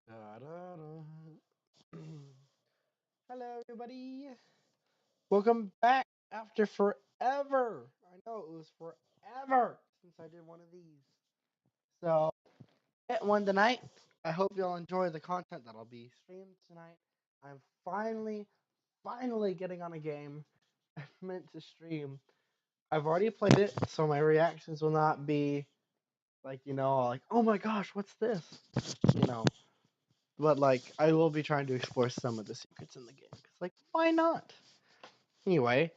Da-da-da. Hello, everybody. Welcome back after forever. I know it was forever since I did one of these. So, get one tonight. I hope y'all enjoy the content that'll be streamed tonight. I'm finally getting on a game I meant to stream. I've already played it, so my reactions will not be like, oh my gosh, what's this? You know, but like I will be trying to explore some of the secrets in the game. Cause like why not? Anyway,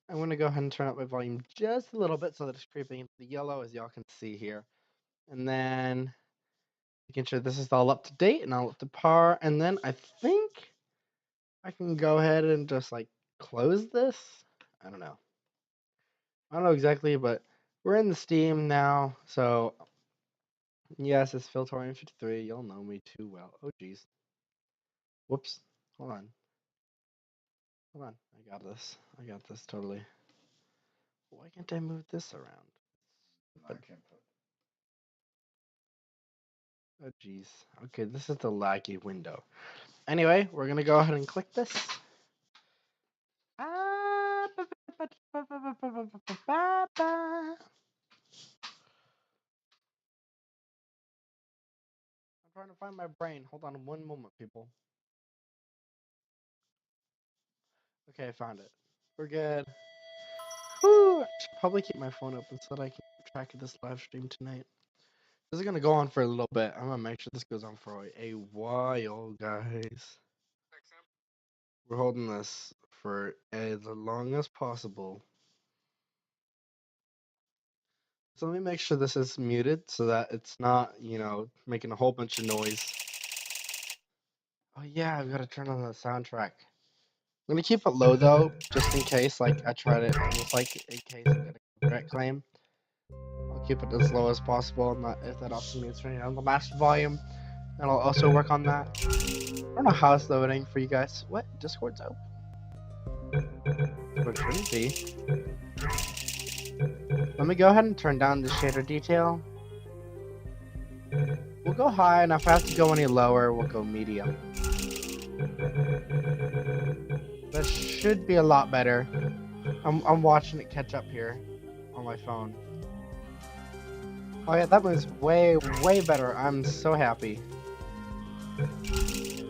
I'm gonna go ahead and turn up my volume just a little bit so that it's creeping into the yellow, as y'all can see here, and then making sure this is all up to date and all up to par. And then I think I can go ahead and just like close this. I don't know. I don't know exactly, but we're in the Steam now, so yes, it's Filtorian53. You'll know me too well. Oh jeez. Whoops. Hold on. Hold on. I got this. I got this totally. Why can't I move this around? But, oh jeez. Okay, this is the laggy window. Anyway, we're gonna go ahead and click this. Ah, I'm trying to find my brain. Hold on one moment, people. Okay, I found it. We're good. Whew. I should probably keep my phone open so that I can keep track of this live stream tonight. This is gonna go on for a little bit. I'm gonna make sure this goes on for a while, guys. We're holding this for as long as possible. So let me make sure this is muted so that it's not, making a whole bunch of noise. Oh yeah, I've got to turn on the soundtrack. I'm gonna keep it low though, just in case, like I tried it, just like in case I get a copyright claim. I'll keep it as low as possible, not if that also means turning on the master volume. And I'll also work on that. I don't know how it's loading for you guys. What? Discord's open. What shouldn't be. Let me go ahead and turn down the shader detail. We'll go high, and if I have to go any lower, we'll go medium. That should be a lot better. I'm watching it catch up here on my phone. Oh yeah, that was way better. I'm so happy.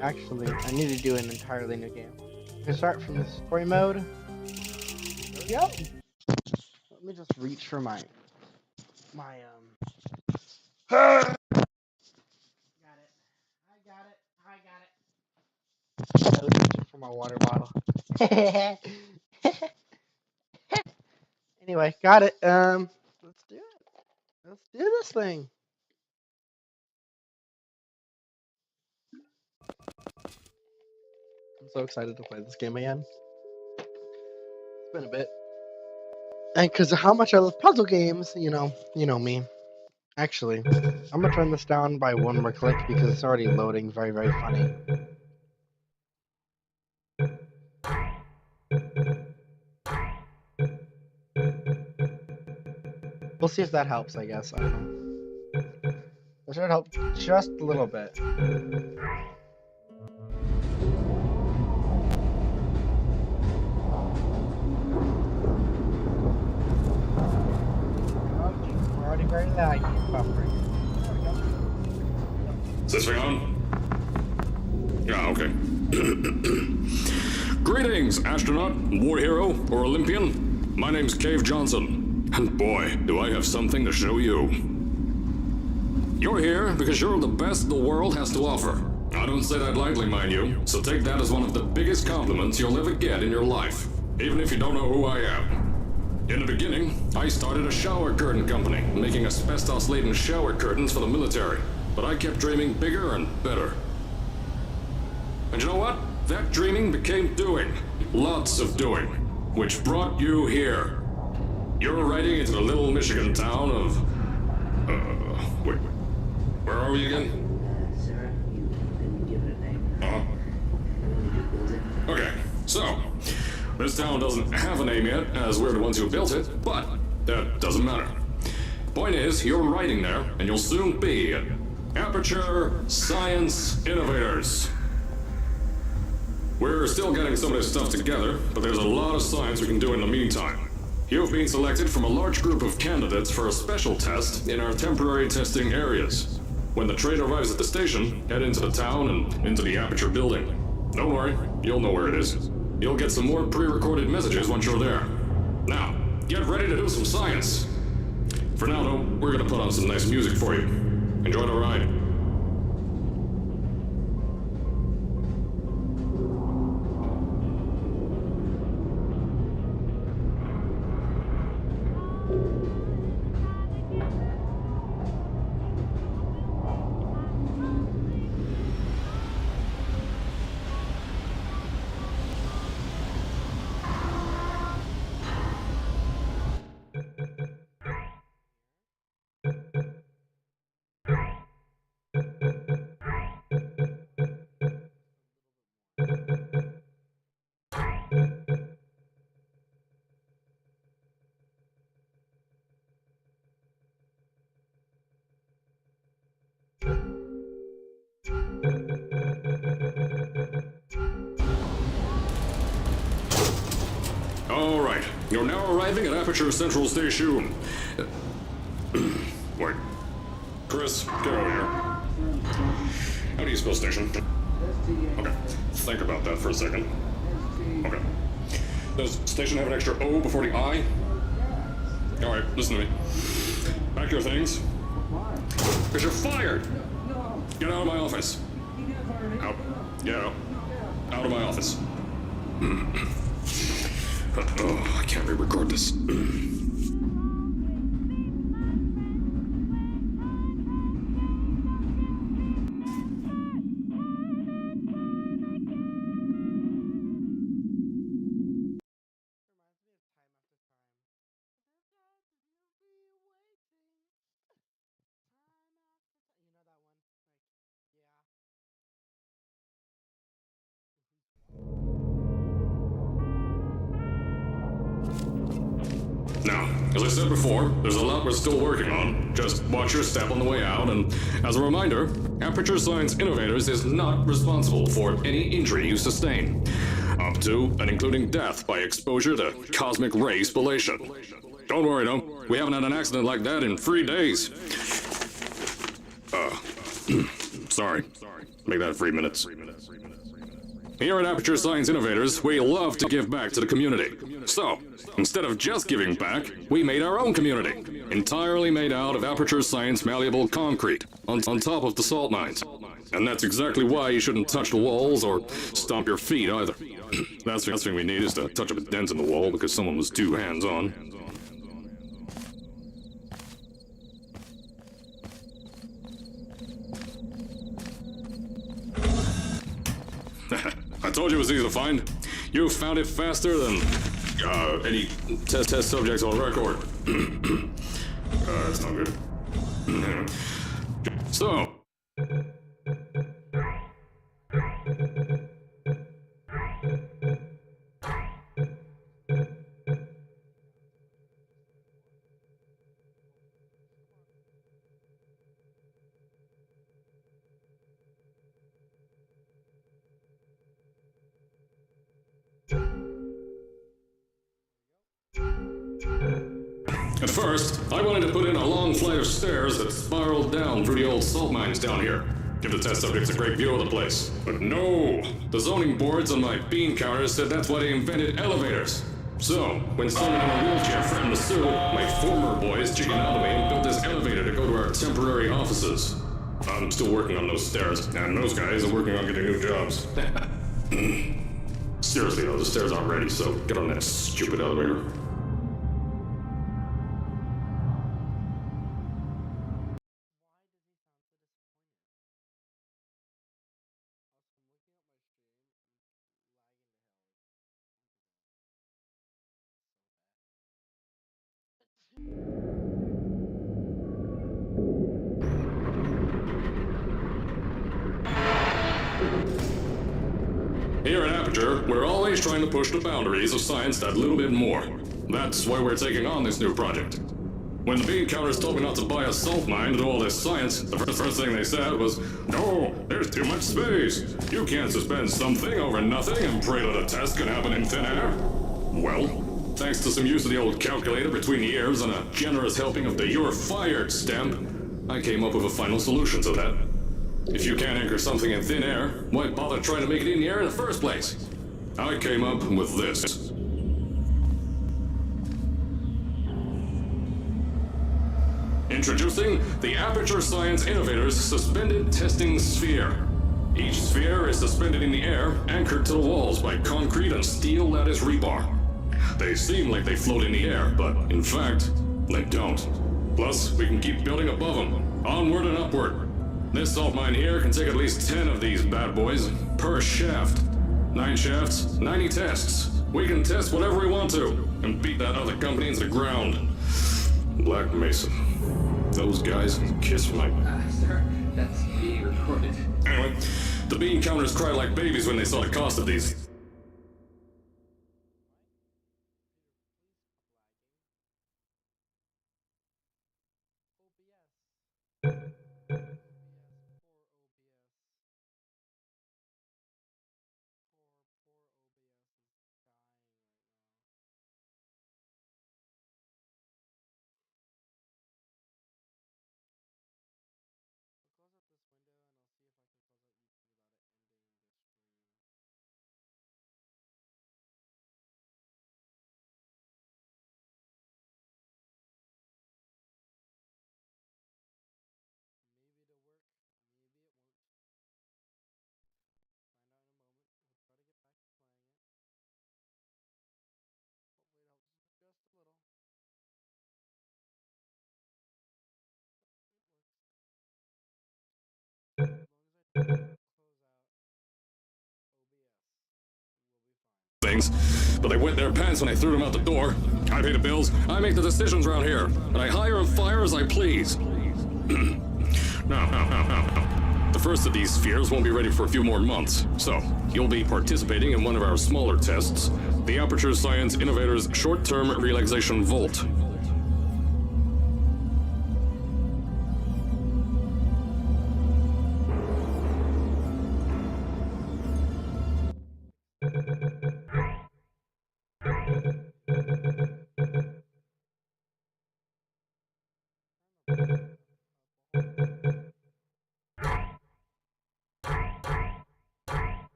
Actually, I need to do an entirely new game. We can start from the story mode. There we go. Let me just reach for my Got it. I got it. I was reaching for my water bottle. Anyway, got it. Let's do it. Let's do this thing. I'm so excited to play this game again. It's been a bit. And because of how much I love puzzle games, you know me. Actually, I'm gonna turn this down by one more click because it's already loading very funny. We'll see if that helps, I guess. I don't know. That should help just a little bit. We're already very laggy and buffering. There we go. Is this thing on? Yeah, okay. Greetings, astronaut, war hero, or Olympian. My name's Cave Johnson, and boy, do I have something to show you. You're here because you're the best the world has to offer. I don't say that lightly, mind you, so take that as one of the biggest compliments you'll ever get in your life, even if you don't know who I am. In the beginning, I started a shower curtain company, making asbestos-laden shower curtains for the military, but I kept dreaming bigger and better. And you know what? That dreaming became doing. Lots of doing. Which brought you here. You're riding into the little Michigan town of... wait. Where are we again? Sir, you didn't give it a name. Okay, so... This town doesn't have a name yet, as we're the ones who built it, but that doesn't matter. Point is, you're writing there, and you'll soon be at Aperture Science Innovators. We're still getting some of this stuff together, but there's a lot of science we can do in the meantime. You've been selected from a large group of candidates for a special test in our temporary testing areas. When the train arrives at the station, head into the town and into the Aperture building. Don't worry, you'll know where it is. You'll get some more pre-recorded messages once you're there. Now, get ready to do some science. For now, though, we're gonna put on some nice music for you. Enjoy the ride. Alright, you're now arriving at Aperture Central Station. Wait. Chris, get over here. How do you spell station? Okay, think about that for a second. Okay. Does station have an extra O before the I? Alright, listen to me. Pack your things. Because you're fired! Get out of my office. Out. Get out. Out of my office. Oh, I can't re-record this. Now, as I said before, there's a lot we're still working on. Just watch your step on the way out, and as a reminder, Aperture Science Innovators is not responsible for any injury you sustain, up to and including death by exposure to cosmic ray spallation. Don't worry, though, we haven't had an accident like that in 3 days. Sorry. Make that 3 minutes. Here at Aperture Science Innovators, we love to give back to the community. So, instead of just giving back, we made our own community, entirely made out of Aperture Science malleable concrete, on top of the salt mines. And that's exactly why you shouldn't touch the walls or stomp your feet either. Last thing we need is to touch up a dent in the wall because someone was too hands-on. I told you it was easy to find. You found it faster than any test subjects on record. That's not good. So. At first, I wanted to put in a long flight of stairs that spiraled down through the old salt mines down here. Give the test subjects a great view of the place. But no! The zoning boards on my bean counters said that's why they invented elevators. So, when someone in a wheelchair threatened to sue, my former boys chickened out of me and built this elevator to go to our temporary offices. I'm still working on those stairs, and those guys are working on getting new jobs. Seriously though, the stairs aren't ready, so get on that stupid elevator. Here at Aperture, we're always trying to push the boundaries of science that little bit more. That's why we're taking on this new project. When the bean counters told me not to buy a salt mine to do all this science, the first thing they said was, "No, there's too much space. You can't suspend something over nothing and pray that a test can happen in thin air." Well, thanks to some use of the old calculator between the ears and a generous helping of the "you're fired" stamp, I came up with a final solution to that. If you can't anchor something in thin air, why bother trying to make it in the air in the first place? I came up with this. Introducing the Aperture Science Innovators Suspended Testing Sphere. Each sphere is suspended in the air, anchored to the walls by concrete and steel lattice rebar. They seem like they float in the air, but in fact, they don't. Plus, we can keep building above them, onward and upward. This salt mine here can take at least 10 of these bad boys per shaft. 9 shafts, 90 tests. We can test whatever we want to, and beat that other company into the ground. Black Mesa. Those guys can kiss my... Sir, that's being recorded. Anyway, the bean counters cried like babies when they saw the cost of these. Things, but they wet their pants when I threw them out the door. I pay the bills, I make the decisions around here, and I hire and fire as I please. No. The first of these spheres won't be ready for a few more months, so you'll be participating in one of our smaller tests, the Aperture Science Innovators Short-Term Relaxation Volt.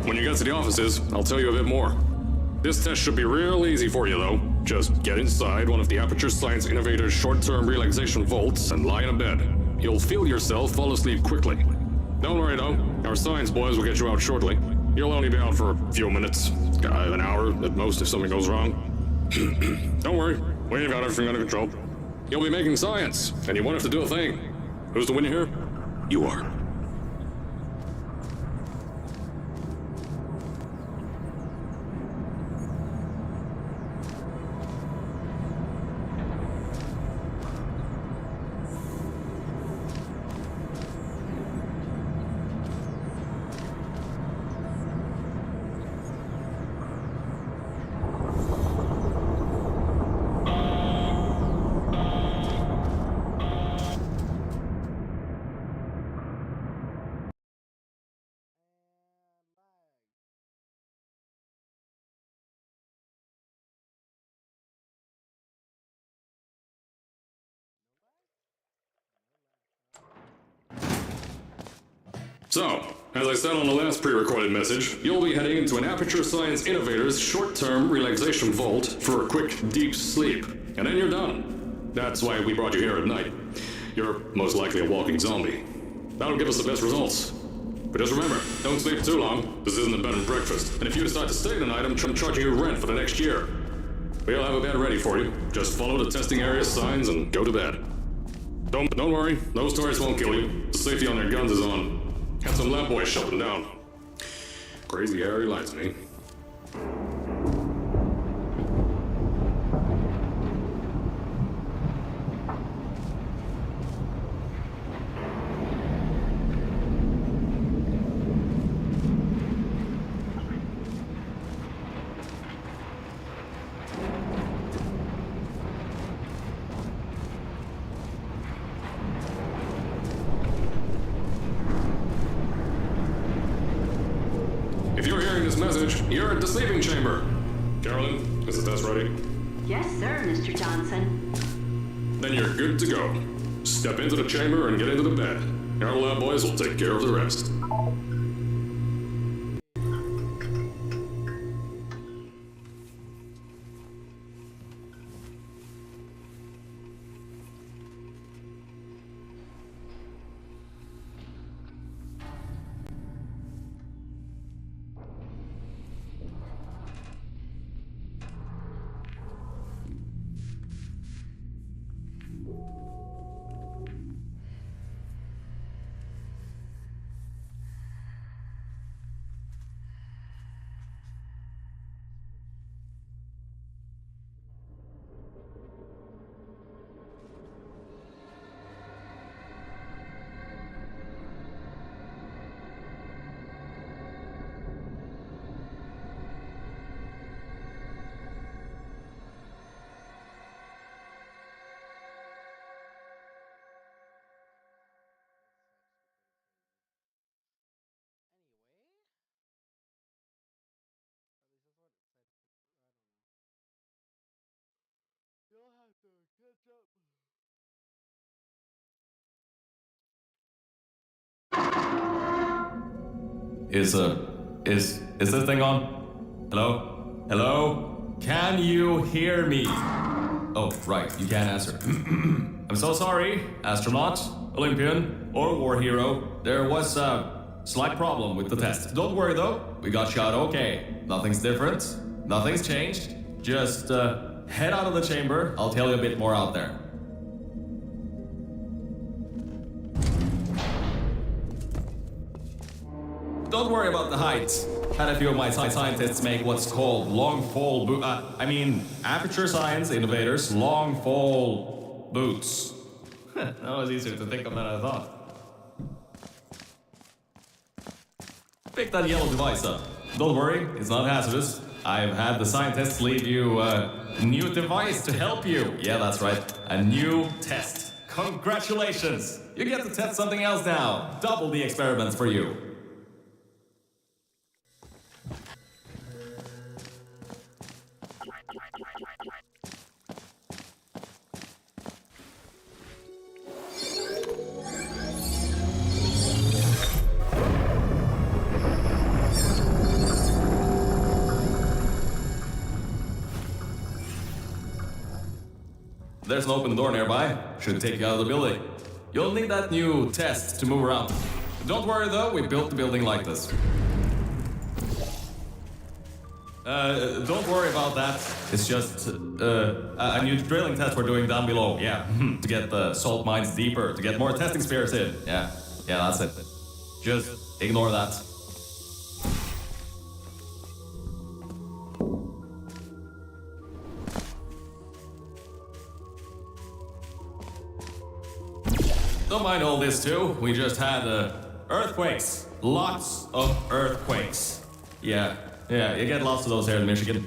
When you get to the offices, I'll tell you a bit more. This test should be real easy for you, though. Just get inside one of the Aperture Science Innovators short-term relaxation vaults and lie in a bed. You'll feel yourself fall asleep quickly. Don't worry, though. Our science boys will get you out shortly. You'll only be out for a few minutes. An hour at most if something goes wrong. Don't worry. We've got everything under control. You'll be making science, and you won't have to do a thing. Who's the winner here? You are. So, As I said on the last pre-recorded message, you'll be heading into an Aperture Science Innovators short-term relaxation vault for a quick, deep sleep. And then you're done. That's why we brought you here at night. You're most likely a walking zombie. That'll give us the best results. But just remember, don't sleep too long. This isn't a bed and breakfast. And if you decide to stay the night, I'm charging you rent for the next year. We'll have a bed ready for you. Just follow the testing area signs and go to bed. Don't worry, those tourists won't kill you. The safety on their guns is on. Got some lab boys shutting down. Crazy hairy lights, me. If you're hearing this message, you're at the sleeping chamber. Carolyn, is the test ready? Yes, sir, Mr. Johnson. Then you're good to go. Step into the chamber and get into the bed. Our lab boys will take care of the rest. You'll have to catch up. Is this thing on? Hello? Hello? Can you hear me? Oh, right, you can't answer. I'm so sorry, astronaut, Olympian, or war hero. There was a slight problem with the test. Don't worry though, we got you out okay. Nothing's different, nothing's changed. Just head out of the chamber, I'll tell you a bit more out there. Don't worry about the height. Had a few of my scientists make what's called long fall Aperture Science Innovators long fall boots. That was easier to think of than I thought. Pick that yellow device up. Don't worry, it's not hazardous. I've had the scientists leave you a new device to help you. Yeah, that's right. A new test. Congratulations! You get to test something else now. Double the experiments for you. There's an open door nearby. Should take you out of the building. You'll need that new test to move around. Don't worry though, we built the building like this. Don't worry about that. It's just a new drilling test we're doing down below. Yeah, to get the salt mines deeper, to get more testing spares in. Yeah, that's it. Just ignore that. Don't mind all this too. We just had earthquakes. Lots of earthquakes. Yeah, you get lots of those here in Michigan.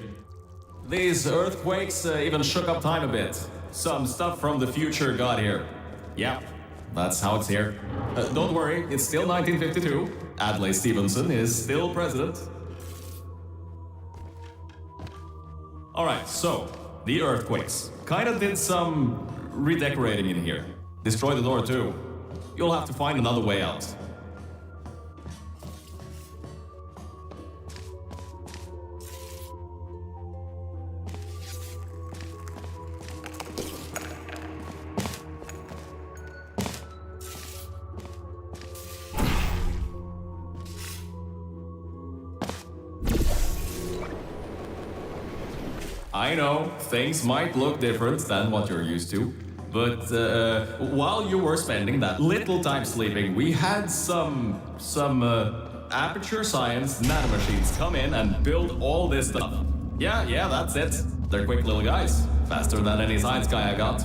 These earthquakes even shook up time a bit. Some stuff from the future got here. Yeah, that's how it's here. Don't worry, it's still 1952. Adlai Stevenson is still president. Alright, so, the earthquakes. Kinda did some redecorating in here. Destroy the door too. You'll have to find another way out. I know things might look different than what you're used to, but while you were spending that little time sleeping, we had some aperture science nanomachines come in and build all this stuff. Yeah, that's it. They're quick little guys, faster than any science guy I got.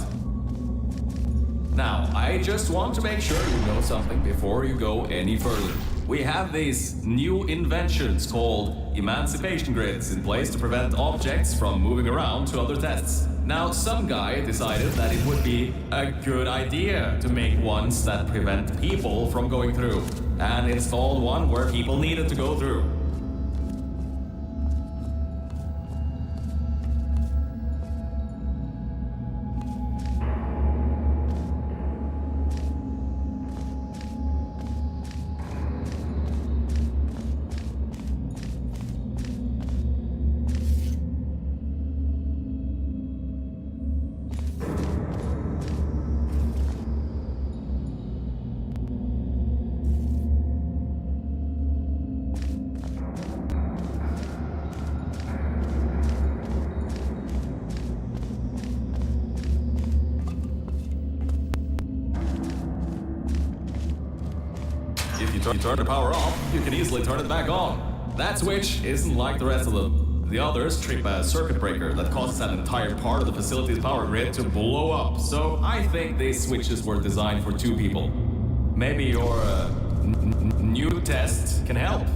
Now, I just want to make sure you know something before you go any further. We have these new inventions called emancipation grids in place to prevent objects from moving around to other tests. Now, some guy decided that it would be a good idea to make ones that prevent people from going through, and installed one where people needed to go through. If you turn the power off, you can easily turn it back on. That switch isn't like the rest of them. The others trip a circuit breaker that causes an entire part of the facility's power grid to blow up. So I think these switches were designed for two people. Maybe your new test can help.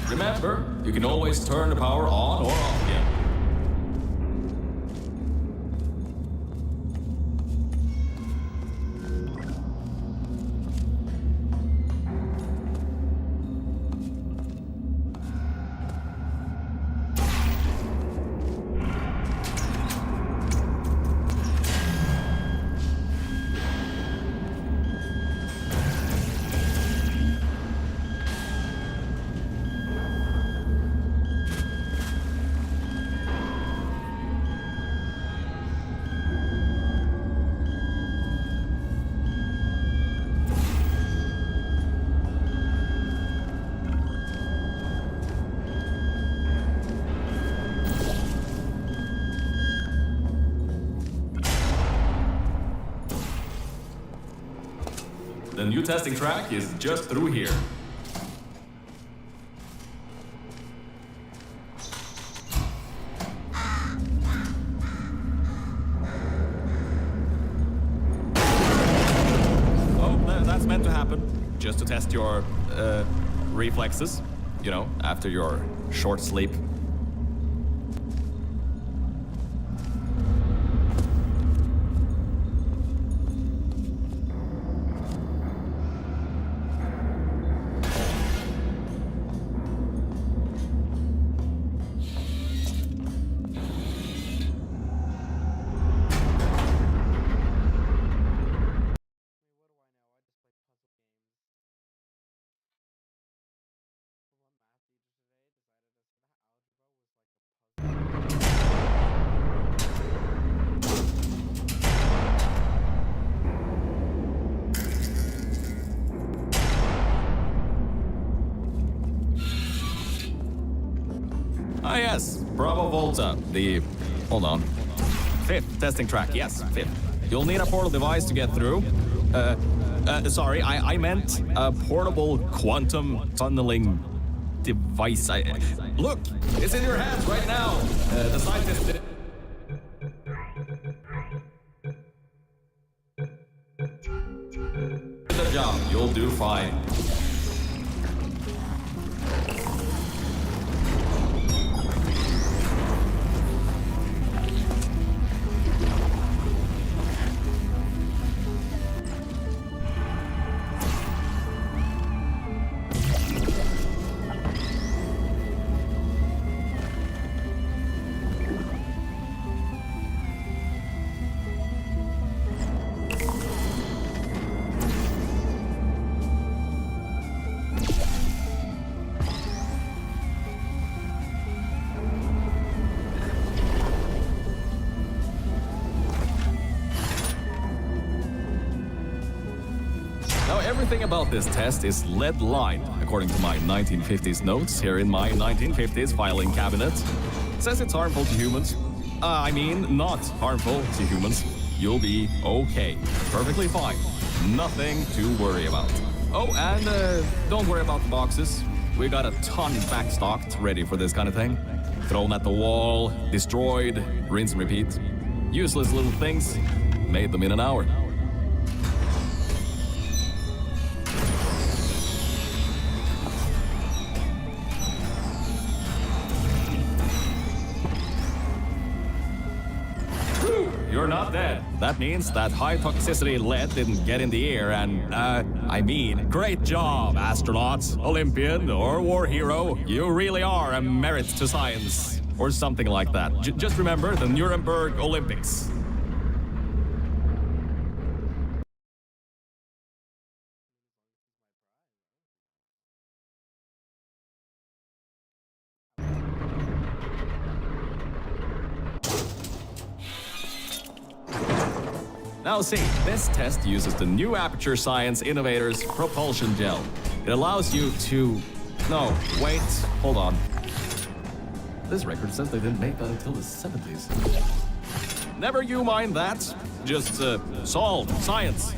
Remember, you can always turn the power on or off again. The new testing track is just through here. Oh, that's meant to happen. Just to test your reflexes, you know, after your short sleep. Ah, yes, Bravo Volta, hold on. Fifth testing track, yes, fifth. You'll need a portal device to get through. Sorry, I meant a portable quantum tunneling device. Look, it's in your hands right now. The scientist did. The job, you'll do fine. Everything about this test is lead-lined, according to my 1950s notes here in my 1950s filing cabinet. Says it's harmful to humans. I mean, not harmful to humans. You'll be okay. Perfectly fine. Nothing to worry about. Oh, and don't worry about the boxes. We got a ton backstocked, ready for this kind of thing. Thrown at the wall, destroyed, rinse and repeat. Useless little things. Made them in an hour. You're not dead. That means that high toxicity lead didn't get in the air and, I mean, great job, astronaut, Olympian, or war hero. You really are a merit to science. Or something like that. Just remember the Nuremberg Olympics. Now see, this test uses the new Aperture Science Innovators propulsion gel. It allows you to... No, wait, hold on. This record says they didn't make that until the 70s. Never you mind that. Just, solve science.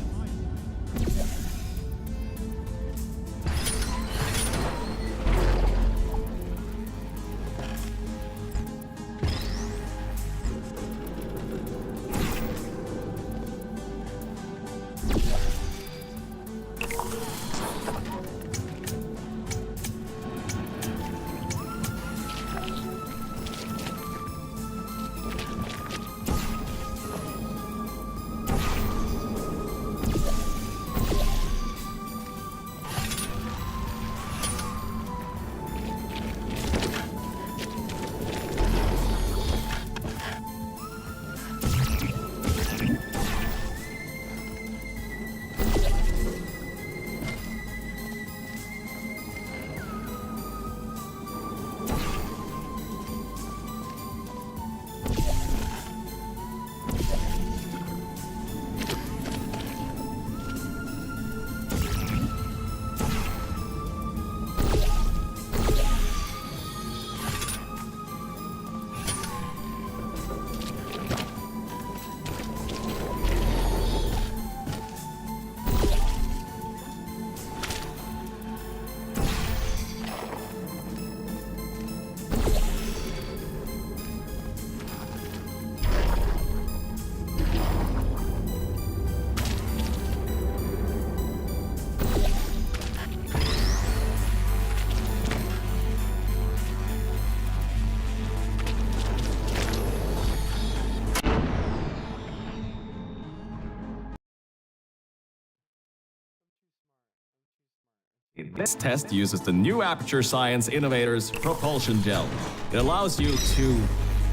This test uses the new Aperture Science Innovators propulsion gel. It allows you to...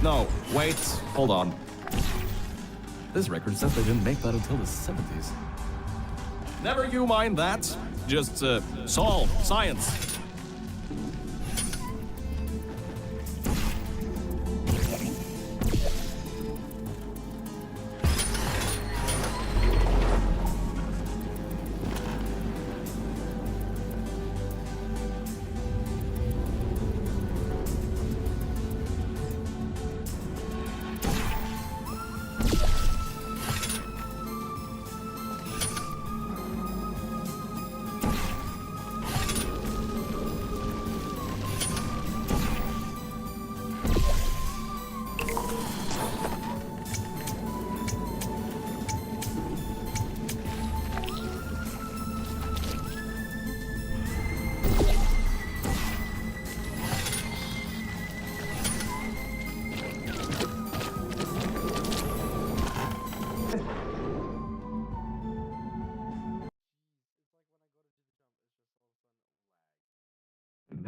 No, wait, hold on. This record says they didn't make that until the 70s. Never you mind that. Just, solve science.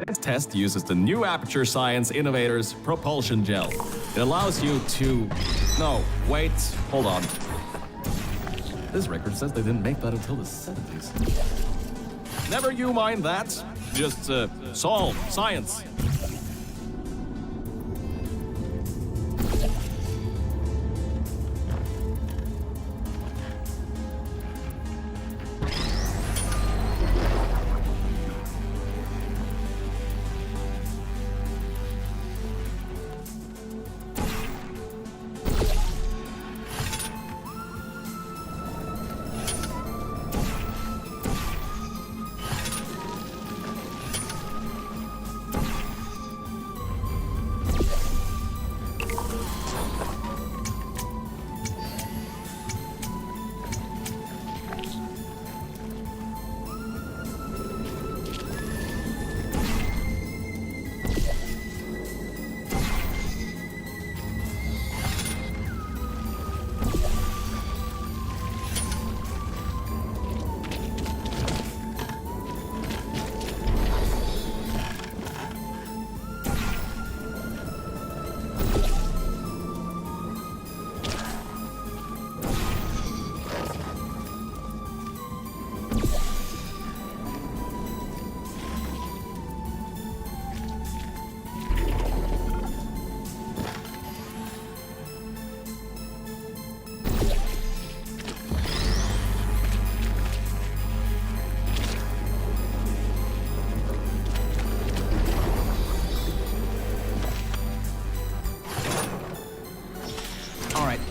This test uses the new Aperture Science Innovators propulsion gel. It allows you to... No, wait, hold on. This record says they didn't make that until the 70s. Never you mind that. Just, solve science.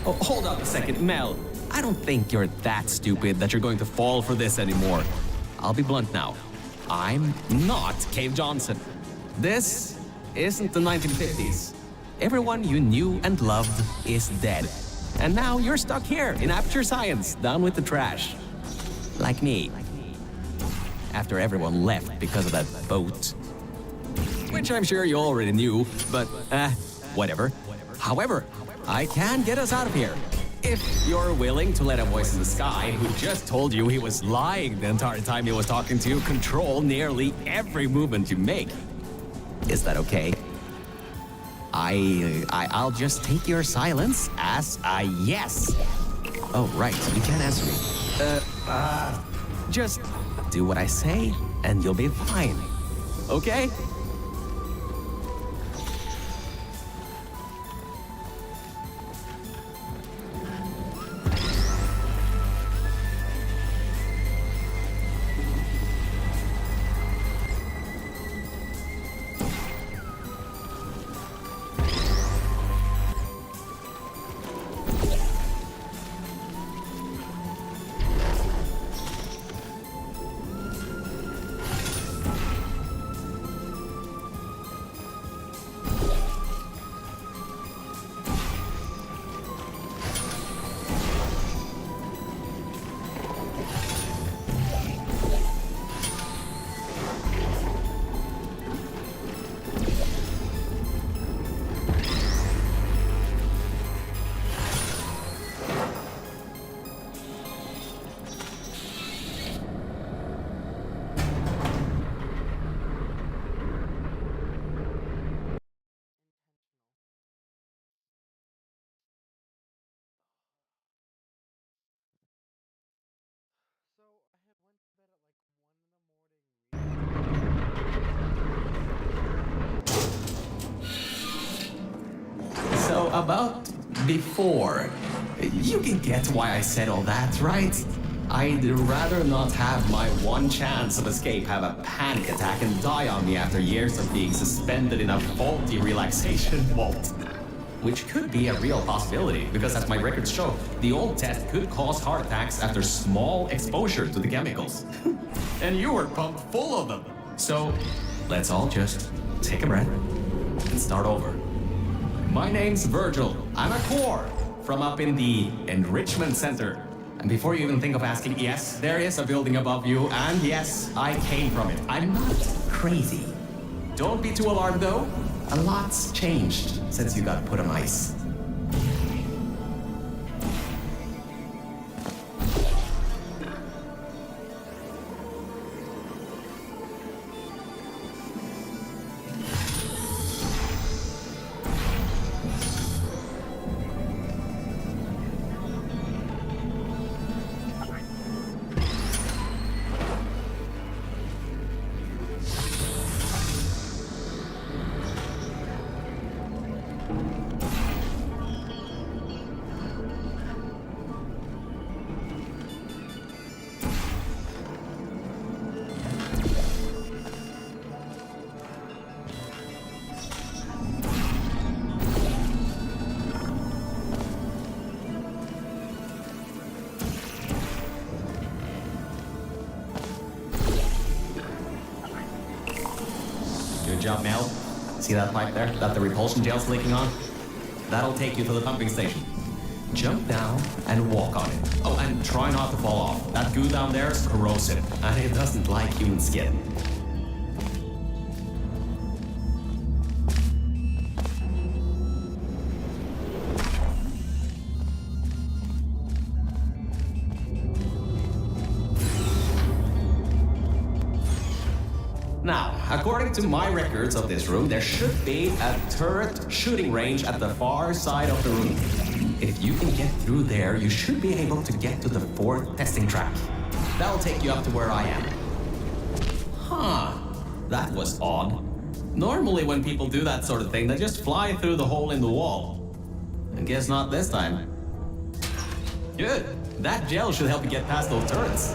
Oh, hold up a second, Mel. I don't think you're that stupid that you're going to fall for this anymore. I'll be blunt now. I'm not Cave Johnson. This isn't the 1950s. Everyone you knew and loved is dead. And now you're stuck here in Aperture Science, down with the trash. Like me. After everyone left because of that boat. Which I'm sure you already knew, but whatever. However, I can get us out of here. If you're willing to let a voice in the sky who just told you he was lying the entire time he was talking to you control nearly every movement you make. Is that okay? I'll just take your silence as a yes. Oh, right, you can't answer me. Just do what I say and you'll be fine. Okay? So I had went to bed at like 1 in the morning. So about before, you can get why I said all that, right? I'd rather not have my one chance of escape have a panic attack and die on me after years of being suspended in a faulty relaxation vault. Which could be a real possibility, because as my records show, the old test could cause heart attacks after small exposure to the chemicals. And you were pumped full of them. So, let's all just take a breath and start over. My name's Virgil. I'm a core from up in the Enrichment Center. And before you even think of asking, yes, there is a building above you, and yes, I came from it. I'm not crazy. Don't be too alarmed, though. A lot's changed since you got put on ice. Good job, Mel. See that pipe there that the repulsion gel's leaking on? That'll take you to the pumping station. Jump down and walk on it. Oh, and try not to fall off. That goo down there is corrosive, and it doesn't like human skin. Now, according to my records of this room, there should be a turret shooting range at the far side of the room. If you can get through there, you should be able to get to the fourth testing track. That'll take you up to where I am. Huh, that was odd. Normally when people do that sort of thing, they just fly through the hole in the wall. I guess not this time. Good, that gel should help you get past those turrets.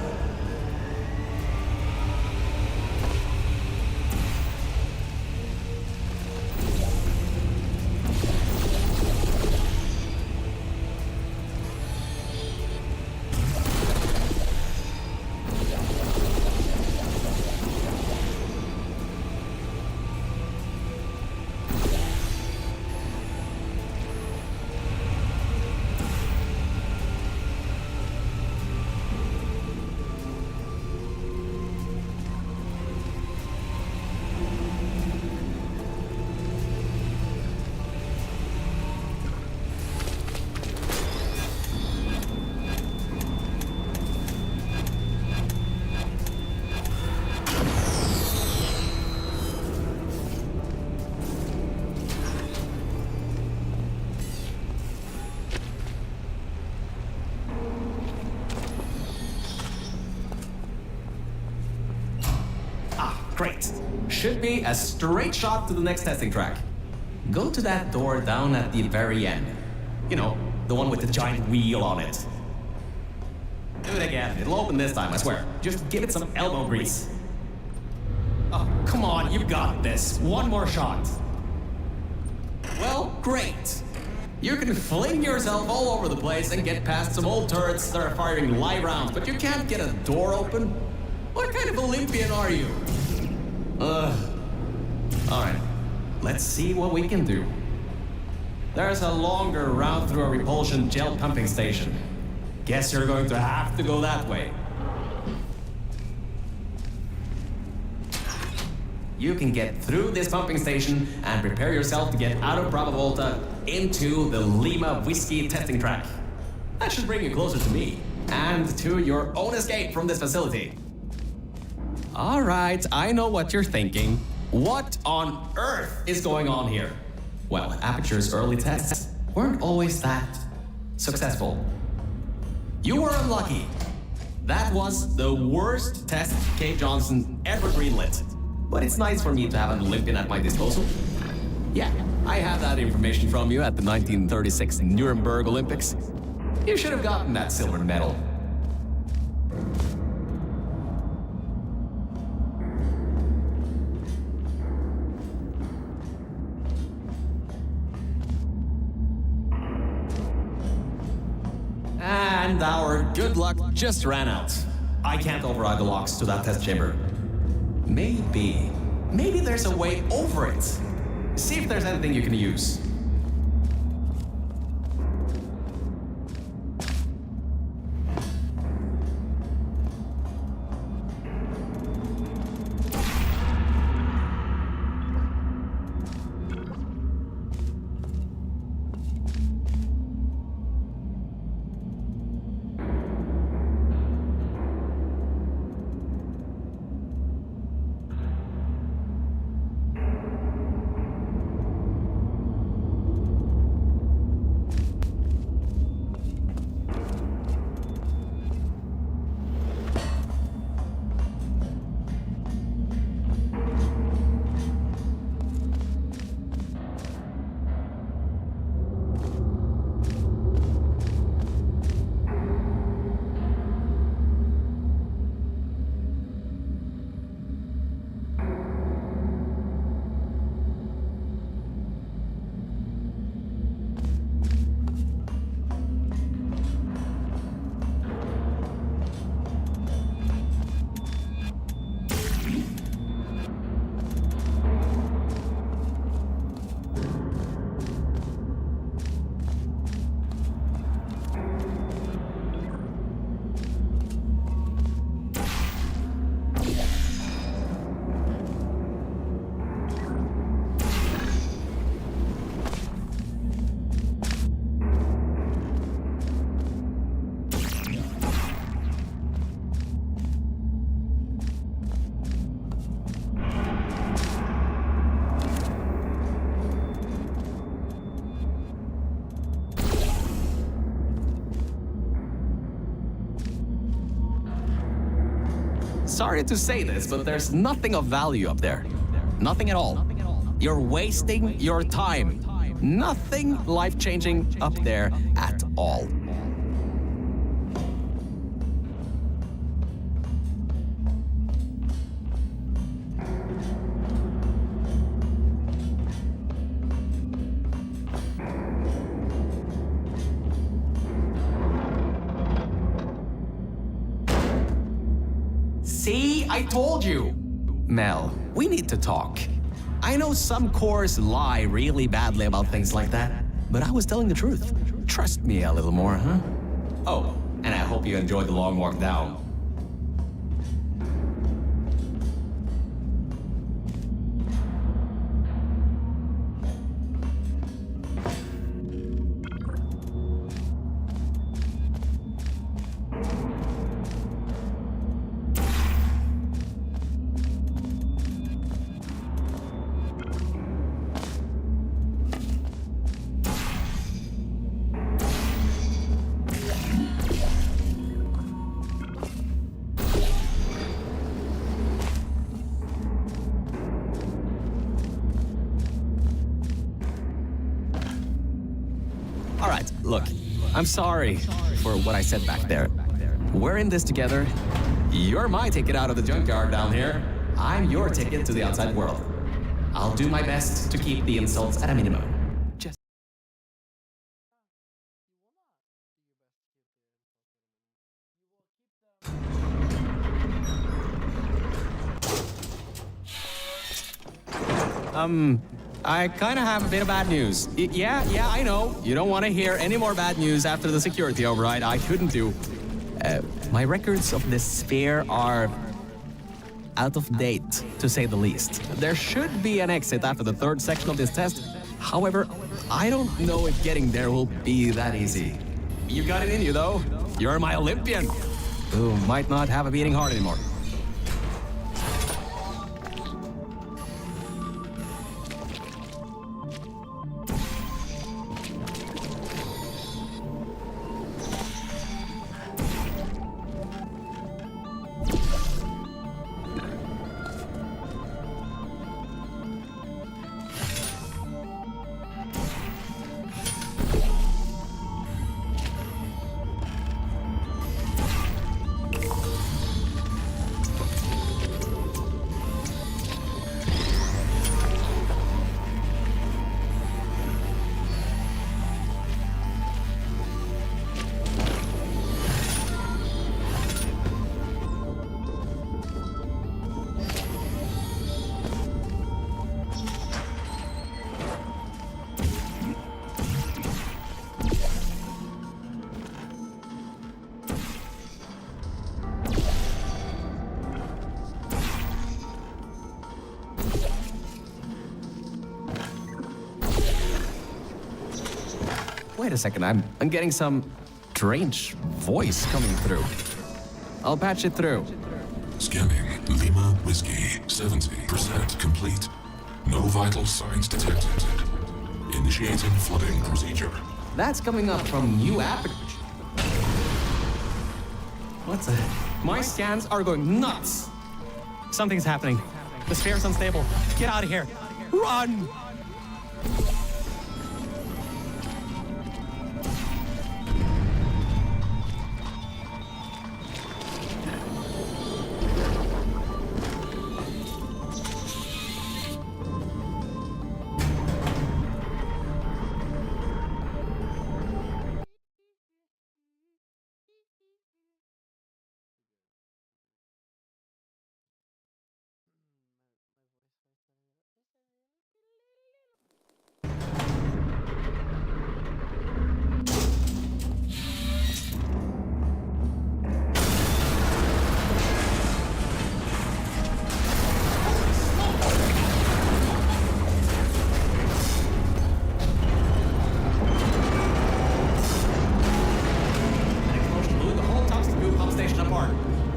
Great! Should be a straight shot to the next testing track. Go to that door down at the very end. You know, the one with the giant wheel on it. Do it again. It'll open this time, I swear. Just give it some elbow grease. Oh, come on, you got this. One more shot. Well, great. You can fling yourself all over the place and get past some old turrets that are firing live rounds, but you can't get a door open? What kind of Olympian are you? Alright, let's see what we can do. There's a longer route through a repulsion gel pumping station. Guess you're going to have to go that way. You can get through this pumping station and prepare yourself to get out of Bravo Volta into the Lima Whiskey testing track. That should bring you closer to me and to your own escape from this facility. All right, I know what you're thinking. What on earth is going on here? Well, Aperture's early tests weren't always that successful. You were unlucky. That was the worst test Cave Johnson ever greenlit. But it's nice for me to have an Olympian at my disposal. Yeah, I have that information from you at the 1936 Nuremberg Olympics. You should have gotten that silver medal. And our good luck just ran out. I can't override the locks to that test chamber. Maybe there's a way over it. See if there's anything you can use. Sorry to say this, but there's nothing of value up there. Nothing at all. You're wasting your time. Nothing life-changing up there at all. See, I told you. Mel, we need to talk. I know some cores lie really badly about things like that, but I was telling the truth. Trust me a little more, huh? Oh, and I hope you enjoyed the long walk down. All right, look, I'm sorry for what I said back there. We're in this together. You're my ticket out of the junkyard down here. I'm your ticket to the outside world. I'll do my best to keep the insults at a minimum. Just I kind of have a bit of bad news. Yeah, I know. You don't want to hear any more bad news after the security override. I couldn't do. My records of this sphere are out of date, to say the least. There should be an exit after the third section of this test. However, I don't know if getting there will be that easy. You got it in you, though. You're my Olympian, who might not have a beating heart anymore. Wait a second, I'm getting some strange voice coming through. I'll patch it through. Scanning Lima Whiskey, 70% complete. No vital signs detected. Initiating flooding procedure. That's coming up from new app. What the? My scans are going nuts. Something's happening. The sphere's unstable. Get out of here. Run!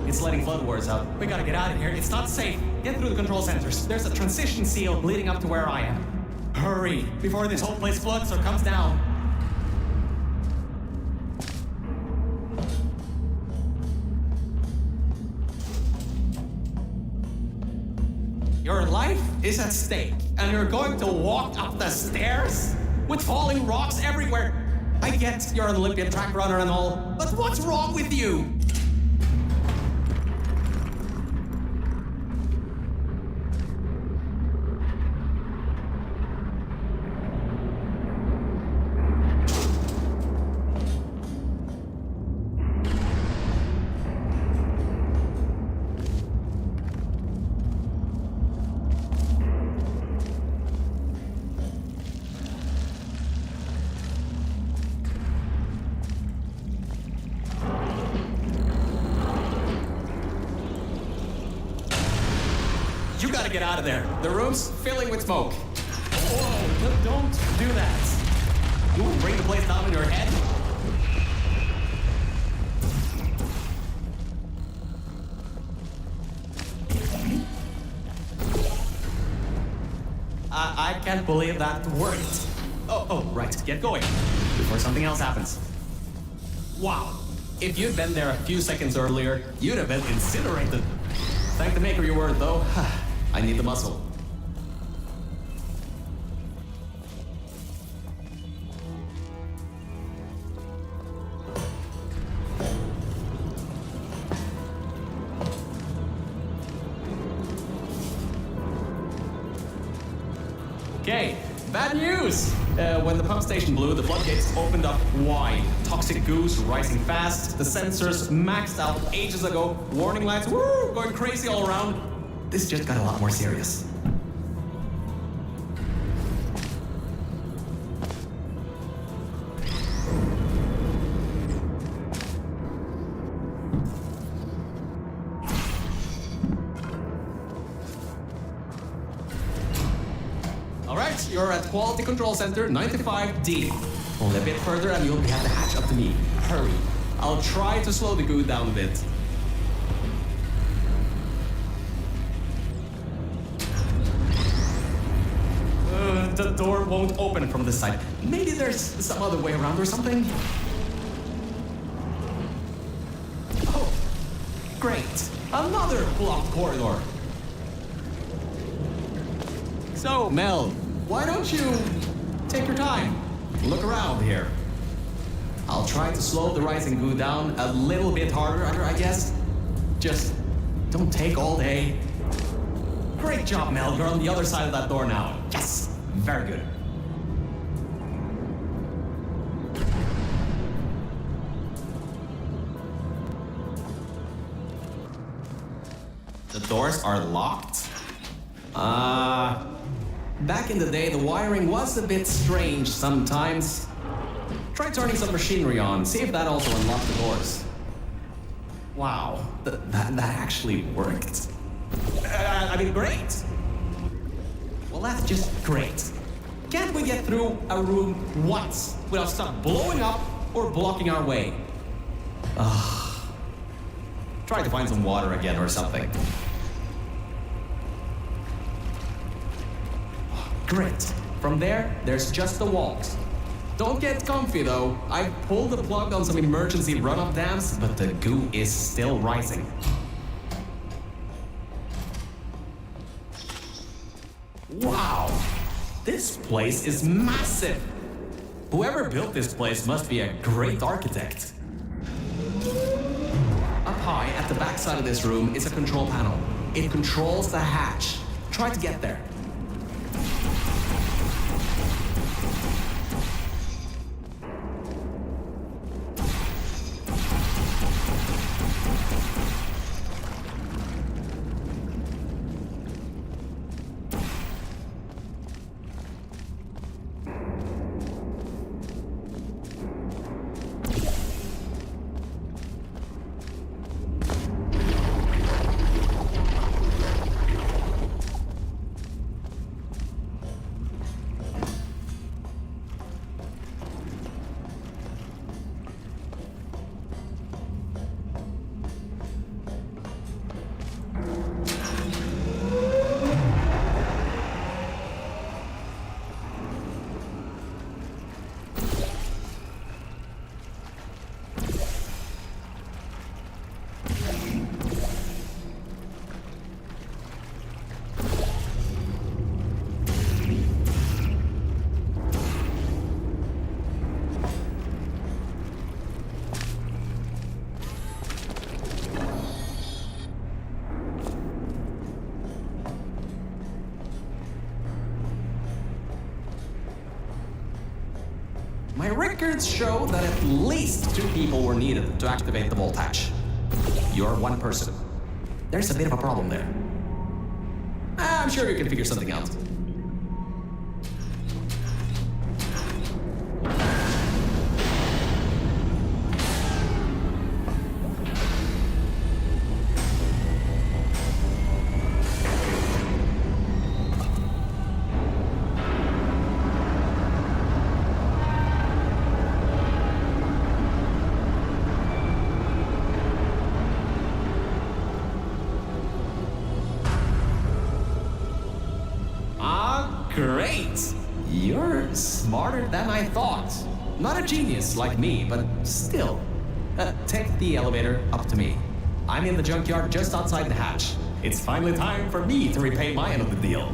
It's letting flood wars out. We gotta get out of here. It's not safe. Get through the control centers. There's a transition seal leading up to where I am. Hurry, before this whole place floods or comes down. Your life is at stake, and you're going to walk up the stairs with falling rocks everywhere. I get you're an Olympian track runner and all, but what's wrong with you? You gotta get out of there. The room's filling with smoke. Whoa, don't do that. You wouldn't bring the place down on your head? I can't believe that worked. Oh, right. Get going before something else happens. Wow. If you'd been there a few seconds earlier, you'd have been incinerated. Thank the maker your word, though. I need the muscle. Okay, bad news! When the pump station blew, the floodgates opened up wide. Toxic goose rising fast, the sensors maxed out ages ago, warning lights woo, going crazy all around. This just got a lot more serious. Alright, you're at Quality Control Center 95D. Only a bit further and you'll have the hatch up to me. Hurry. I'll try to slow the goo down a bit. The door won't open from this side. Maybe there's some other way around or something? Oh, great. Another blocked corridor. So, Mel, why don't you take your time? Look around here. I'll try to slow the rising goo down a little bit harder, I guess. Just don't take all day. Great job, Mel. You're on the other side of that door now. Yes, very good. The doors are locked? Back in the day, the wiring was a bit strange sometimes. Try turning some machinery on, see if that also unlocked the doors. Wow, that actually worked. I mean, great. Well, that's just great. Can't we get through a room once without stuff blowing up or blocking our way? Try to find some water again or something. Great. From there, there's just the walls. Don't get comfy though. I pulled the plug on some emergency run-up dams, but the goo is still rising. Wow! This place is massive! Whoever built this place must be a great architect. Up high at the back side of this room is a control panel. It controls the hatch. Try to get there. My records show that at least 2 people were needed to activate the vault hatch. You're one person. There's a bit of a problem there. I'm sure you can figure something out. Great! You're smarter than I thought. Not a genius like me, but still. Take the elevator up to me. I'm in the junkyard just outside the hatch. It's finally time for me to repay my end of the deal.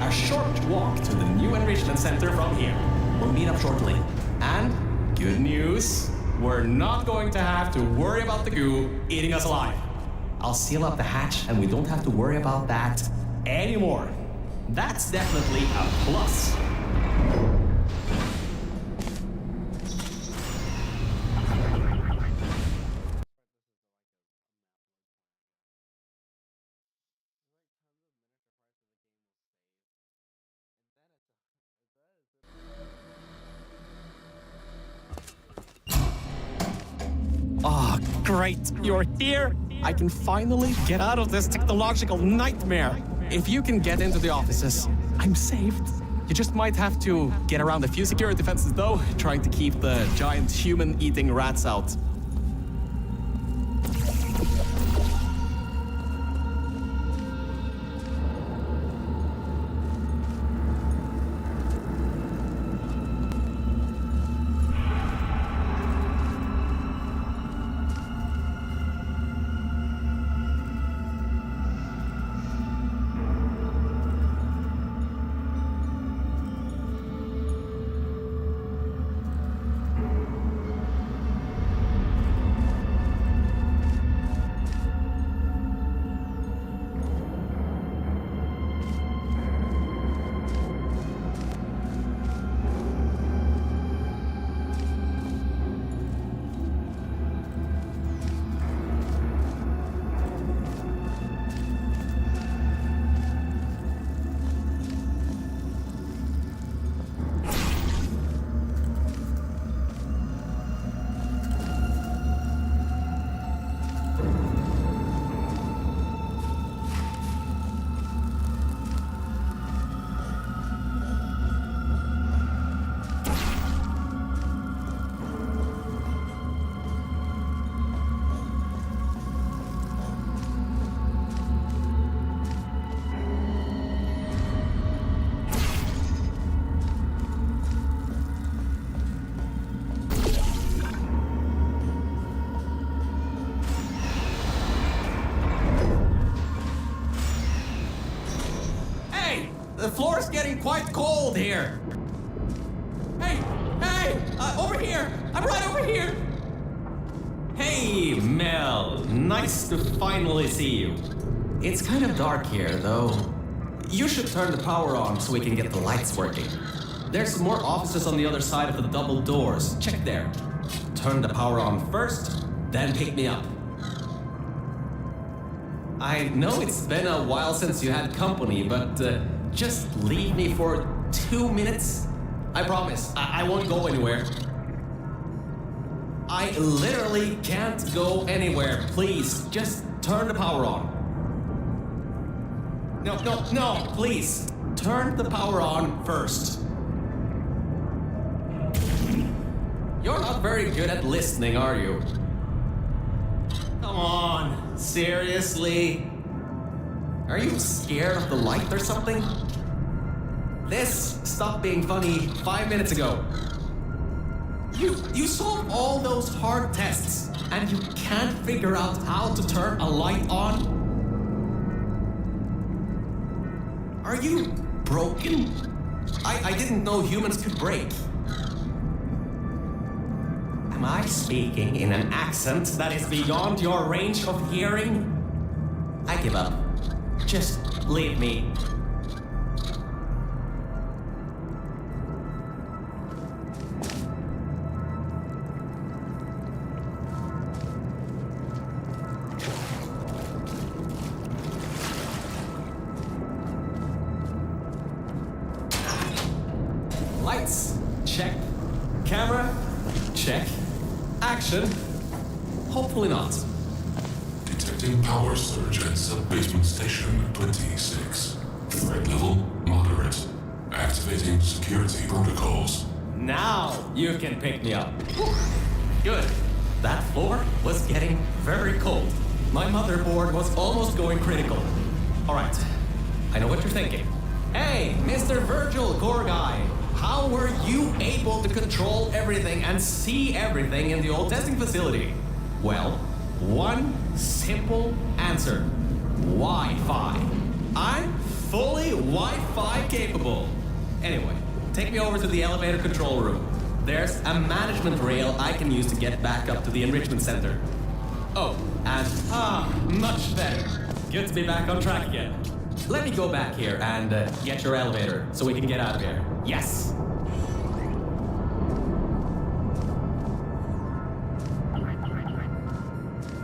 a short walk to the new enrichment center from here. We'll meet up shortly. And good news, we're not going to have to worry about the goo eating us alive. I'll seal up the hatch and we don't have to worry about that anymore. That's definitely a plus. Oh, great, you're here! I can finally get out of this technological nightmare. If you can get into the offices, I'm saved. You just might have to get around a few security fences though, trying to keep the giant human-eating rats out. The floor's getting quite cold here. Hey, over here. I'm right over here. Hey, Mel. Nice to finally see you. It's kind of dark here, though. You should turn the power on so we can get the lights working. There's some more offices on the other side of the double doors. Check there. Turn the power on first, then pick me up. I know it's been a while since you had company, but just leave me for 2 minutes. I promise, I won't go anywhere. I literally can't go anywhere. Please, just turn the power on. No, please. Turn the power on first. You're not very good at listening, are you? Come on, seriously? Are you scared of the light or something? This stopped being funny 5 minutes ago. You solved all those hard tests, and you can't figure out how to turn a light on? Are you broken? I didn't know humans could break. Am I speaking in an accent that is beyond your range of hearing? I give up. Just leave me. Lights, check. Camera, check. Action. Hopefully not. Detecting power surge at sub-basement station 26. Threat level moderate. Activating security protocols. Now you can pick me up. Whew. Good. That floor was getting very cold. My motherboard was almost going critical. All right. I know what you're thinking. Hey, Mr. Virgil Core Guy. How were you able to control everything and see everything in the old testing facility? Well, one simple answer. Wi-Fi. I'm fully Wi-Fi capable. Anyway, take me over to the elevator control room. There's a management rail I can use to get back up to the enrichment center. Oh, and much better. Good to be back on track again. Let me go back here and get your elevator so we can get out of here. Yes.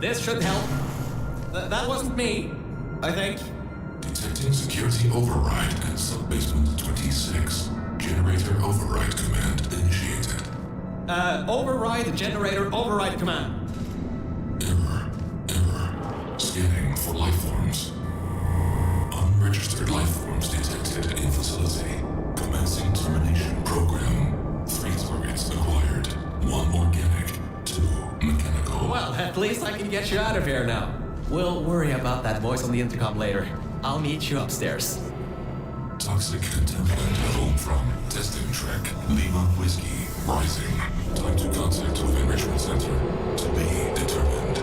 This should help. That wasn't me, I think. Detecting security override at sub-basement 26. Generator override command initiated. Override generator override command. Error. Scanning for life forms. Unregistered life forms detected in facility. Commencing termination program. 3 targets acquired. 1 organic, 2 mechanical. Well, at least I can get you out of here now. We'll worry about that voice on the intercom later. I'll meet you upstairs. Toxic contaminant level from testing track. Lima Whiskey rising. Time to contact with enrichment center. To be determined.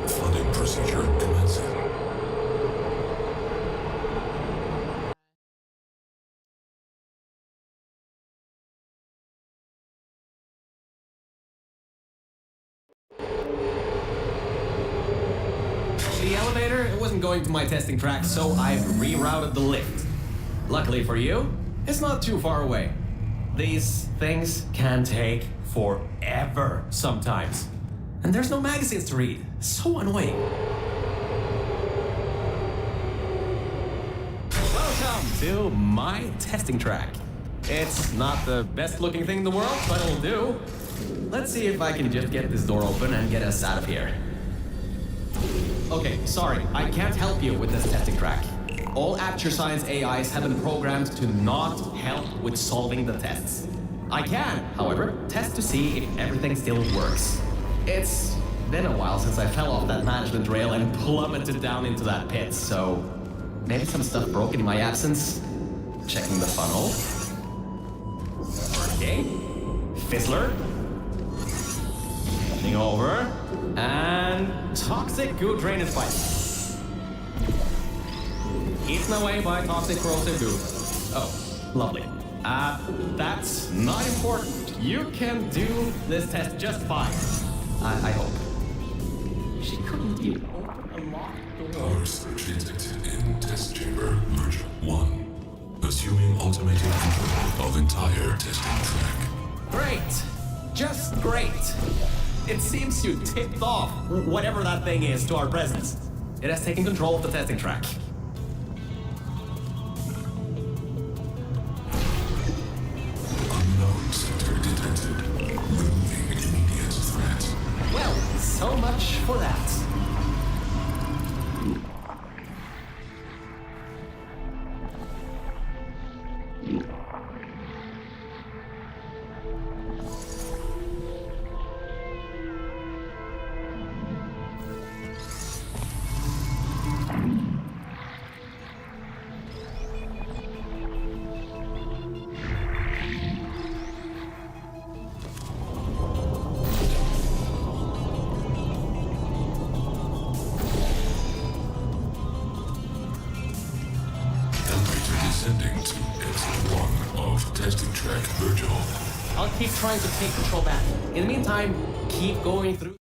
Flooding procedure commencing. The elevator, it wasn't going to my testing track, so I've rerouted the lift. Luckily for you, it's not too far away. These things can take forever sometimes. And there's no magazines to read. So annoying. Welcome to my testing track. It's not the best looking thing in the world, but it'll do. Let's see if I can just get this door open and get us out of here. Okay, sorry, I can't help you with this testing track. All Aperture Science AIs have been programmed to not help with solving the tests. I can, however, test to see if everything still works. It's been a while since I fell off that management rail and plummeted down into that pit, so maybe some stuff broke in my absence. Checking the funnel. Okay. Fizzler. Turning over. And toxic goo drainage pipe. Eaten away by toxic corrosive goo. Oh, lovely. That's not important. You can do this test just fine. I hope. She couldn't even open a locked door. Power surge detected in test chamber version 1. Assuming automated control of entire testing track. Great! Just great! It seems you tipped off whatever that thing is to our presence. It has taken control of the testing track. Unknown sector detected. Removing immediate threat. Well, so much for that. Descending to exit 1 of testing track Virgil. I'll keep trying to take control back. In the meantime, keep going through.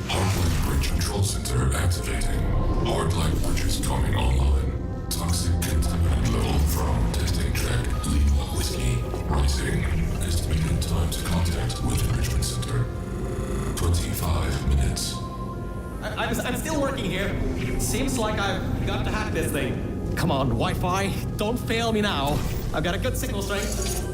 Hardline bridge control center activating. Hardline bridges coming online. Toxic contaminant level from testing track Lima Whiskey rising. Estimated time to contact with enrichment center. 25 minutes. I'm still working here. Seems like I've got to hack this thing. Come on, Wi-Fi, don't fail me now. I've got a good signal strength.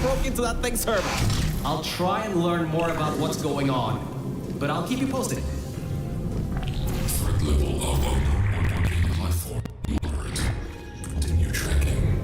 broke into that thing's server. I'll try and learn more about what's going on, but I'll keep you posted. Threat level of unknown organic life form. Moderate. Continue tracking.